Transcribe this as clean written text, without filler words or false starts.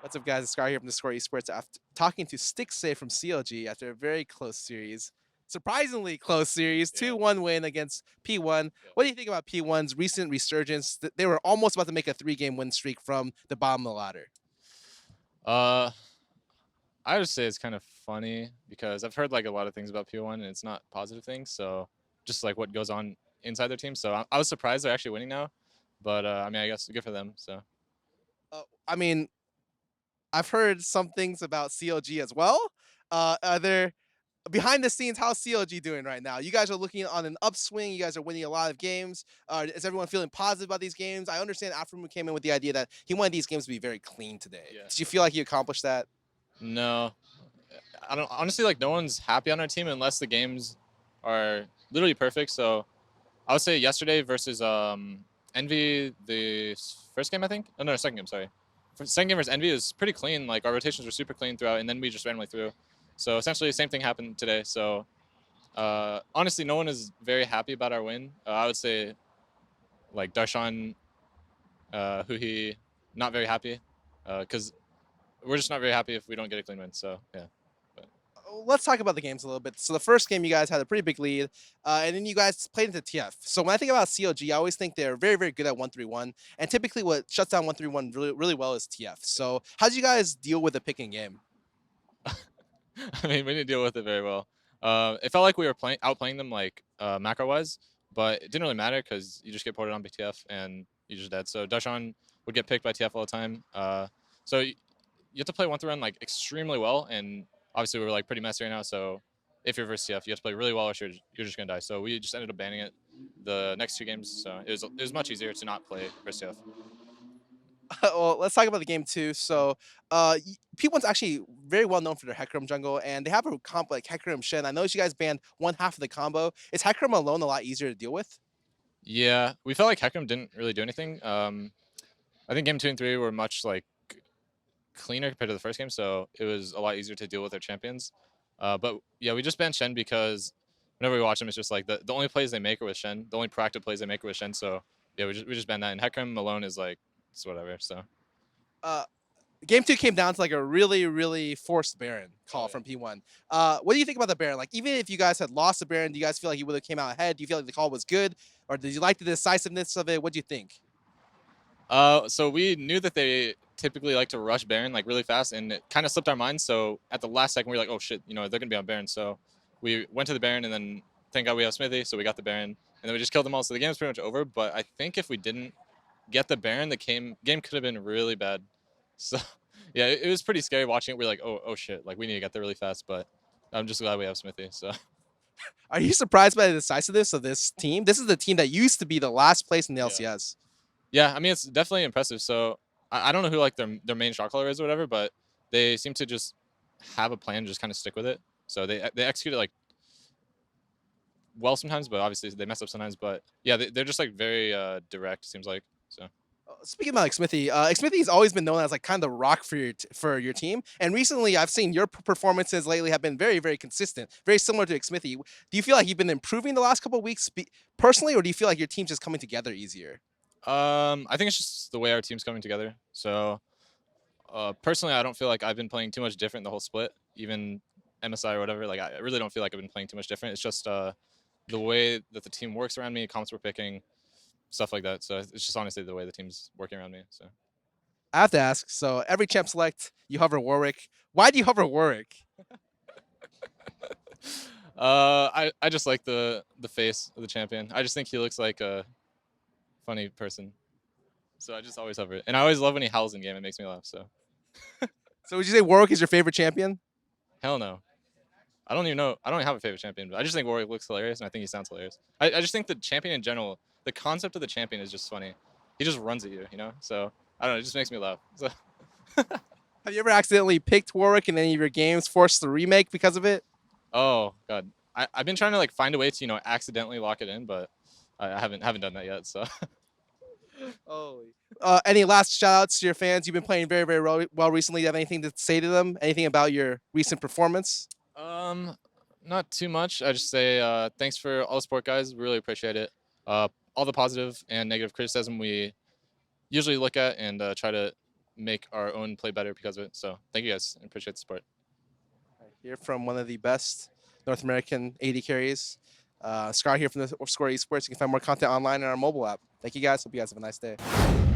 What's up, guys? It's Scar here from theScore eSports. After talking to Stixxay from CLG after a very close series, surprisingly close series, Yeah. 2-1 win against P1. Yep. What do you think about P1's recent resurgence? They were almost about to make a 3-game win streak from the bottom of the ladder. Uh, I would say it's kind of funny because I've heard like a lot of things about P1 and it's not positive things. So just like what goes on inside their team. So I was surprised they're actually winning now, but I mean I guess good for them. So I mean, I've heard some things about CLG as well. Are there behind the scenes, how's CLG doing right now? You guys are looking on an upswing. You guys are winning a lot of games. Is everyone feeling positive about these games? I understand Afromoon came in with the idea that he wanted these games to be very clean today. yeah, Did you feel like you accomplished that? no, I don't honestly like no one's happy on our team unless the games are literally perfect. So I would say yesterday versus Envy, the first game I think. Oh no, second game. Sorry, second game versus Envy was pretty clean. Like our rotations were super clean throughout, and then we just randomly threw. So essentially, the same thing happened today. So honestly, no one is very happy about our win. I would say like Darshan, Huhi, not very happy because we're just not very happy if we don't get a clean win. So yeah. But, Let's talk about the games a little bit. So the first game, you guys had a pretty big lead, and then you guys played into TF. So when I think about CLG, I always think they're very, very good at 1-3-1, and typically what shuts down 1-3-1 really, really well is TF. So how did you guys deal with the picking game? I mean, we didn't deal with it very well. It felt like we were outplaying them like macro wise, but it didn't really matter because you just get ported on BTF and you just dead. So Darshan would get picked by TF all the time. So you have to play 1-3-1 like extremely well, and obviously we're like pretty messy right now. So if you're versus TF, you have to play really well, or you're just gonna die. So we just ended up banning it the next two games. So it was much easier to not play versus TF. Well, let's talk about the game too. So, P1's actually very well known for their Hecarim jungle, and they have a comp like Hecarim Shen. I noticed you guys banned one half of the combo. Is Hecarim alone a lot easier to deal with? Yeah, we felt like Hecarim didn't really do anything. I think game 2 and 3 were much like cleaner compared to the first game, so it was a lot easier to deal with their champions. But yeah, we just banned Shen because whenever we watch them, it's just like the only plays they make are with Shen. The only proactive plays they make are with Shen. So yeah, we just banned that. And Hecarim alone is like it's whatever. So Uh, Game two came down to like a really, really forced Baron oh call yeah. from P1. What do you think about the Baron? Like, even if you guys had lost the Baron, do you guys feel like you would have came out ahead? Do you feel like the call was good, or did you like the decisiveness of it? What do you think? So we knew that they typically like to rush Baron like really fast, and it kind of slipped our minds. So at the last second, we were like, oh shit, they're gonna be on Baron. So we went to the Baron, and then thank God we have Smithy, so we got the Baron, and then we just killed them all. So the game was pretty much over. But I think if we didn't get the Baron, the game could have been really bad. So yeah, it was pretty scary watching it. We're like, oh shit, like we need to get there really fast. But I'm just glad we have Smithy. So Are you surprised by the decisiveness of this team? This is the team that used to be the last place in the yeah, LCS. yeah. I mean, it's definitely impressive. So I don't know who like their main shot caller is or whatever, but they seem to just have a plan, just kind of stick with it. So they execute it like well sometimes, but obviously they mess up sometimes. But yeah, they're just like very direct. Seems like so. Speaking about like Smithy's always been known as like kind of the rock for your team. And recently, I've seen your performances lately have been very, very consistent, very similar to Smithy. Do you feel like you've been improving the last couple of weeks personally, or do you feel like your team's just coming together easier? I think it's just the way our team's coming together. So personally, I don't feel like I've been playing too much different the whole split, even MSI or whatever. Like I really don't feel like I've been playing too much different. It's just the way that the team works around me, comps we're picking, stuff like that. So it's just honestly the way the team's working around me. So I have to ask. So every champ select, you hover Warwick. Why do you hover Warwick? I just like the face of the champion. I just think he looks like a funny person. So I just always hover it, and I always love when he howls in game. It makes me laugh. So So would you say Warwick is your favorite champion? hell no. I don't even know. I don't have a favorite champion, but I just think Warwick looks hilarious, and I think he sounds hilarious. I just think the champion in general, the concept of the champion is just funny. He just runs at you. So I don't know. It just makes me laugh. So Have you ever accidentally picked Warwick in any of your games, forced the remake because of it? oh god, I've been trying to like find a way to accidentally lock it in, but I haven't done that yet. So Holy. Any last shout outs to your fans? You've been playing very, very well recently. Do you have anything to say to them? Anything about your recent performance? um, not too much. I just say thanks for all the support, guys. Really appreciate it. All the positive and negative criticism we usually look at and try to make our own play better because of it. So thank you guys. I appreciate the support. Hear from one of the best North American AD carries. Scar here from theScore eSports. You can find more content online in our mobile app. Thank you guys. Hope you guys have a nice day.